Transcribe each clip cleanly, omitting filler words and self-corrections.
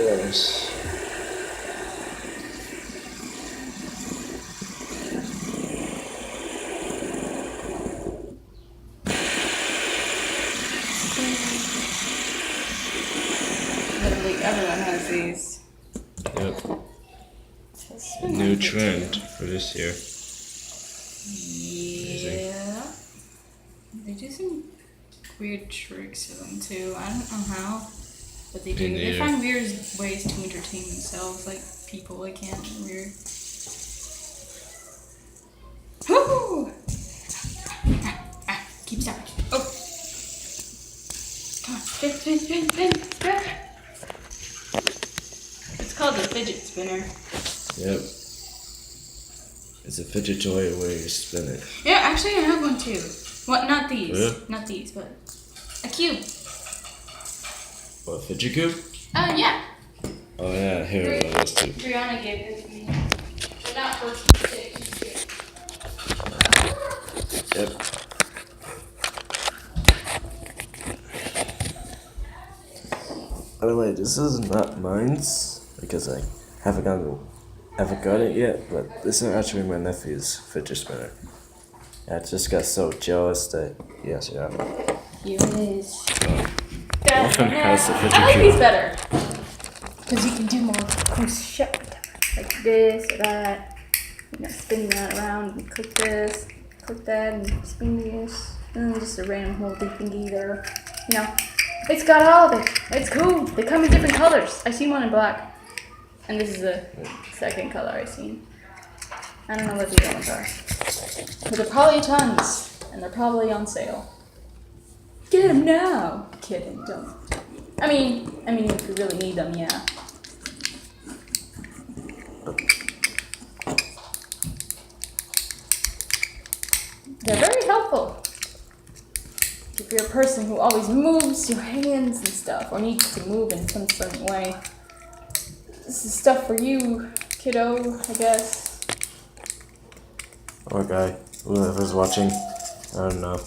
Yes. Literally everyone has these. Yep. New trend for this year. Yeah. They do some weird tricks with them too. I don't know how, but they do. They find weird ways to entertain themselves, like people. They can't. Weird. Woo! Keep stopping. Oh! Come on, spin. It's called the fidget spinner. Yep. It's a fidget toy where you spin it. Yeah, actually I have one too. What? Not these. Yeah? Not these, but a cube. What, a fidget cube? Yeah. Oh yeah, here it is too. Brianna gave it to me. But not for fidget. Yep. By the way, this is not mine's because I haven't got it yet, but this is actually my nephew's fidget spinner. I just got so jealous that yes, yeah. Here it is. Orphan has the fidget I like cube. these better. Because you can do more cool shit with them. Like this or that. You know, spin that around and click this, click that, and spin this. And then just a random holdy thingy there. You know, it's got all of it. It's cool. They come in different colors. I seen one in black. And this is the second color I've seen. I don't know what the other ones are. But they're probably tons. And they're probably on sale. Get them now. Kidding, don't. I mean, if you really need them, yeah. They're very helpful. If you're a person who always moves your hands and stuff, or needs to move in some certain way, this is stuff for you, kiddo, I guess. Or guy, whoever's watching, I don't know.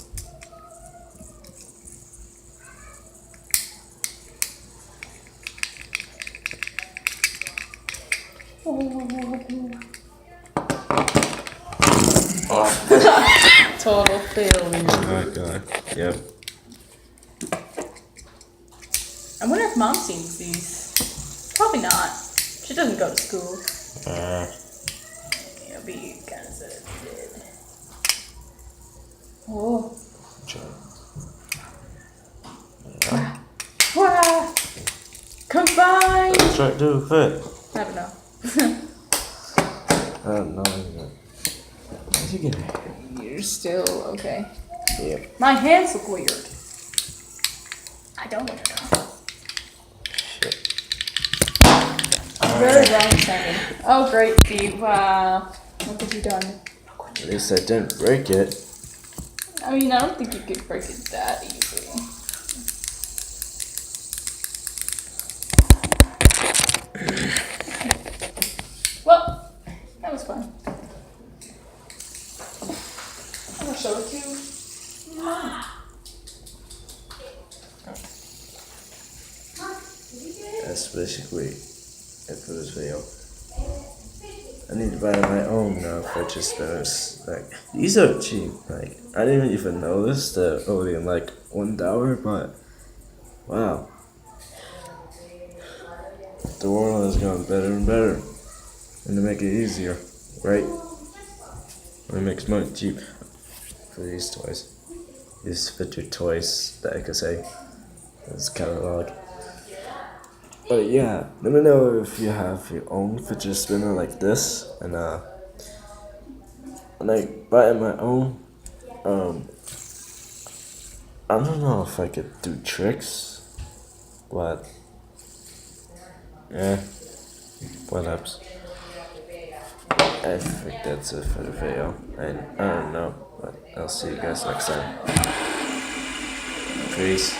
Total failure. Oh my god. Yep. I wonder if Mom sees these. Probably not. She doesn't go to school. It'll be kind of sad if she did. Oh. Yeah. Wah! Combine! Try to do a fit. I don't know. I don't know. How'd you get it? You're still okay. Yep. My hands look weird. I don't want to know. Shit. Very wrong sounding. Oh, great, Steve. Wow. What have you done? At least I didn't break it. I mean, I don't think you could break it that easily. Well, that was fun. I'm gonna show it to Mom. That's basically it for this video. I need to buy my own fidget spinners. Like, these are cheap. Like, I didn't even notice they're only like $1, but wow. The world has gone better and better. And to make it easier, right? It makes money cheap for these toys. These fidget toys that I could say. This catalog. But yeah, let me know if you have your own fidget spinner like this, and when I buy my own, I don't know if I could do tricks, but yeah, whatever. I think that's it for the video, and I don't know, but I'll see you guys next time. Peace.